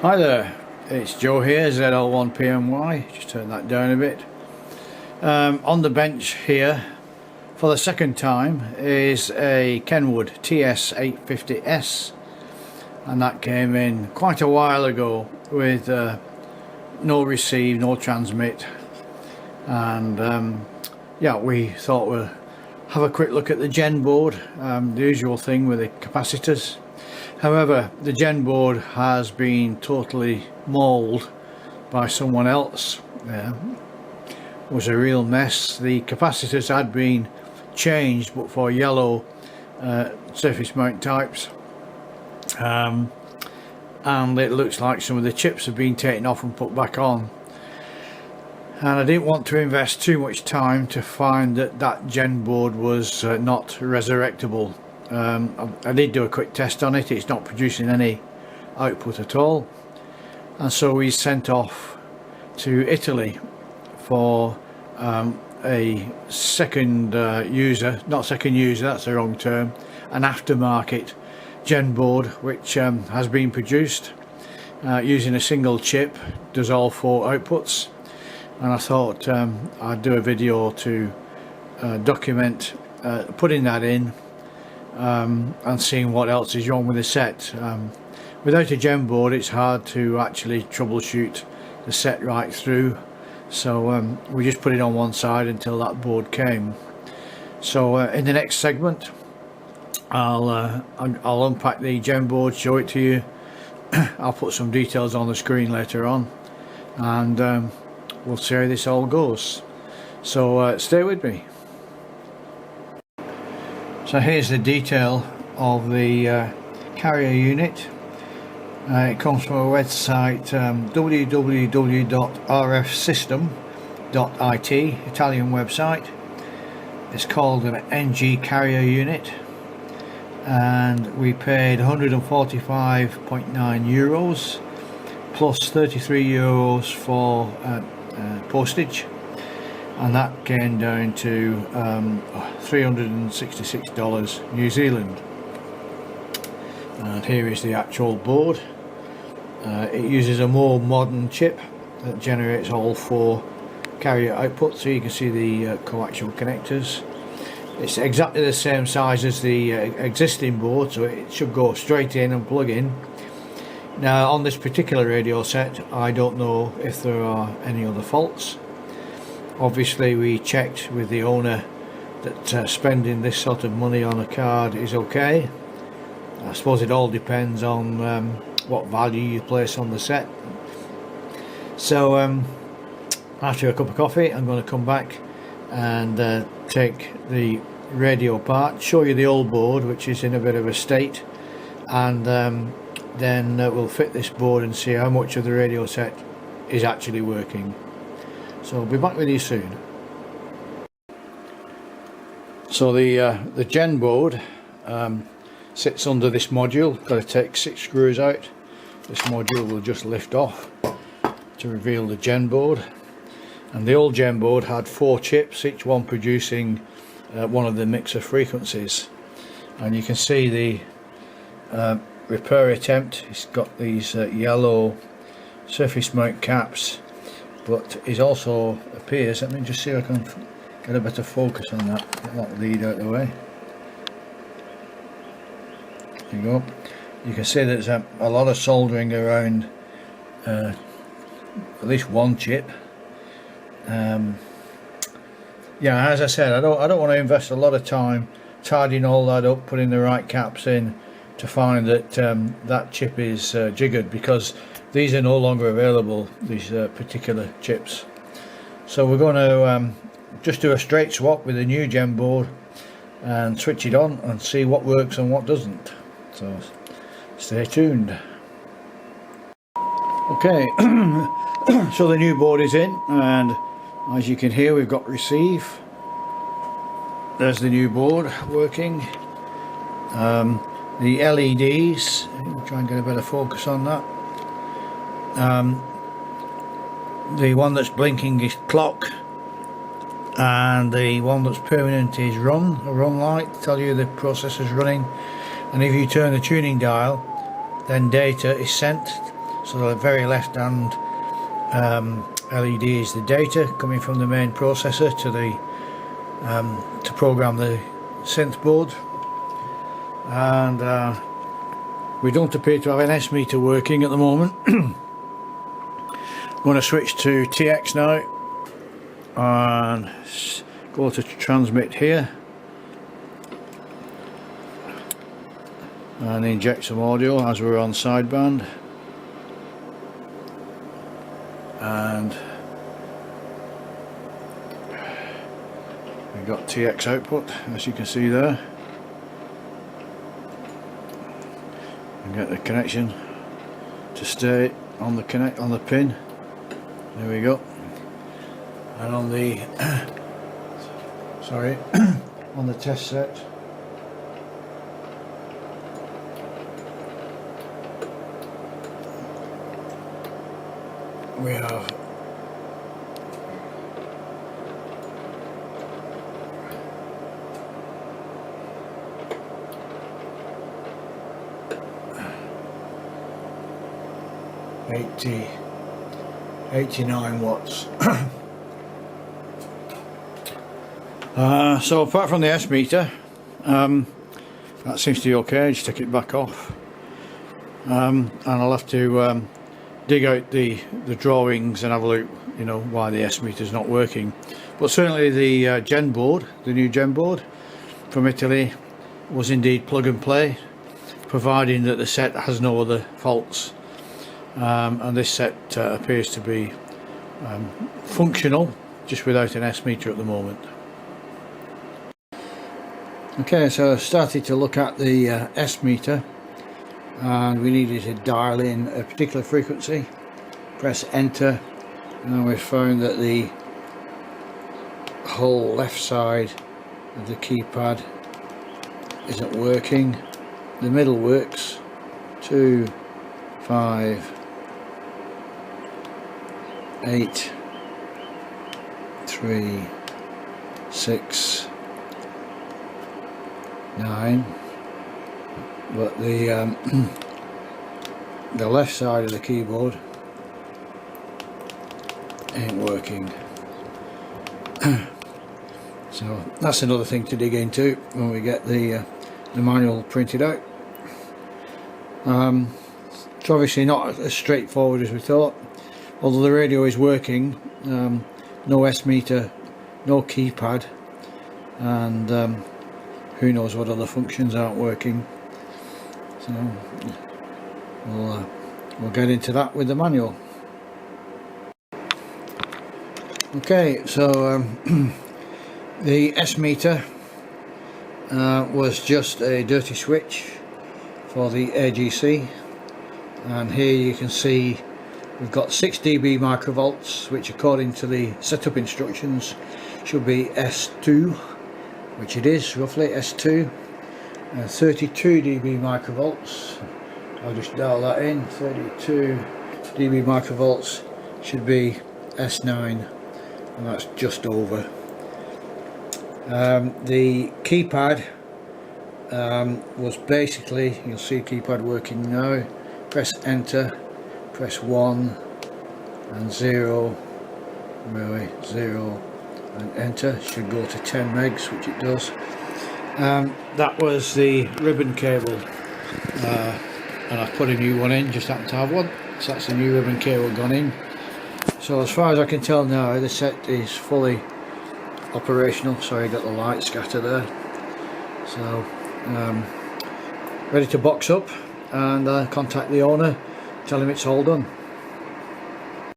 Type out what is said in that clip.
Hi there, it's Joe here, ZL1PMY. Just turn that down a bit. On the bench here for the second time is a Kenwood TS850S, and that came in quite a while ago with no receive, no transmit, and yeah, we thought we'll have a quick look at the gen board, the usual thing with the capacitors. However, the gen board has been totally mauled by someone else. It was a real mess. The capacitors had been changed, but for yellow surface mount types, and it looks like some of the chips have been taken off and put back on. And I didn't want to invest too much time to find that gen board was not resurrectable. I did do a quick test on it. It's not producing any output at all, and so we sent off to Italy for a second user, not second user, that's the wrong term, an aftermarket gen board, which has been produced using a single chip, does all 4 outputs, and I thought I'd do a video to document putting that in and seeing what else is wrong with the set. Without a gen board it's hard to actually troubleshoot the set right through, so we just put it on one side until that board came. So in the next segment I'll unpack the gen board, show it to you. I'll put some details on the screen later on, and we'll see how this all goes. So stay with me. So here's the detail of the carrier unit. It comes from a website, www.rfsystem.it, Italian website. It's called an NG carrier unit, and we paid €145.9 plus €33 for postage, and that came down to $366 New Zealand. And here is the actual board. It uses a more modern chip that generates all 4 carrier outputs, so you can see the coaxial connectors. It's exactly the same size as the existing board, so it should go straight in and plug in. Now on this particular radio set I don't know if there are any other faults. Obviously we checked with the owner that spending this sort of money on a card is okay. I suppose it all depends on what value you place on the set. So after a cup of coffee I'm going to come back and take the radio apart, show you the old board which is in a bit of a state, and then we'll fit this board and see how much of the radio set is actually working. So I'll be back with you soon. So the gen board sits under this module. Got to take 6 screws out. This module will just lift off to reveal the gen board. And the old gen board had 4 chips, each one producing one of the mixer frequencies. And you can see the repair attempt. It's got these yellow surface mount caps, but it also appears, let me just see if I can get a better focus on that, get that lead out of the way. There you go. You can see there's a lot of soldering around at least one chip. Yeah, as I said, I don't want to invest a lot of time tidying all that up, putting the right caps in to find that that chip is jiggered, because these are no longer available, these particular chips. So we're going to just do a straight swap with the new gen board and switch it on and see what works and what doesn't. So stay tuned. Okay, so the new board is in, and as you can hear we've got receive. There's the new board working. The LEDs, I'll try and get a better focus on that. The one that's blinking is clock, and the one that's permanent is run, a run light to tell you the processor's running. And if you turn the tuning dial, then data is sent So the very left hand LED is the data coming from the main processor to the to program the synth board, and we don't appear to have an S meter working at the moment. I'm going to switch to TX now and go to transmit here and inject some audio as we're on sideband, and we've got TX output as you can see there, and get the connection to stay on the pin. There we go. And on the sorry on the test set we have $80 89 watts. So apart from the S meter, that seems to be okay. Just take it back off, and I'll have to dig out the drawings and have a look, you know, why the S meter is not working. But certainly the gen board, the new gen board from Italy, was indeed plug and play, providing that the set has no other faults. And this set appears to be functional, just without an S meter at the moment. Okay, so I started to look at the S meter, and we needed to dial in a particular frequency. Press enter, and we found that the whole left side of the keypad isn't working. The middle works. 2, 5, 8, 3, 6, 9, but the the left side of the keyboard ain't working. So that's another thing to dig into when we get the manual printed out. It's obviously not as straightforward as we thought. Although the radio is working, no S meter, no keypad, and who knows what other functions aren't working. So we'll get into that with the manual. Okay, so the S meter was just a dirty switch for the AGC, and here you can see we've got 6 dB microvolts, which according to the setup instructions should be S2, which it is roughly S2. 32 dB microvolts, I'll just dial that in. 32 dB microvolts should be S9, and that's just over. The keypad was basically, you'll see keypad working now. Press enter, press 1 and 0, really 0 and enter. Should go to 10 megs, which it does. That was the ribbon cable, and I've put a new one in, just happened to have one, so that's the new ribbon cable gone in. So as far as I can tell now, the set is fully operational. Sorry, I got the light scatter there. So ready to box up and contact the owner, tell him it's all done.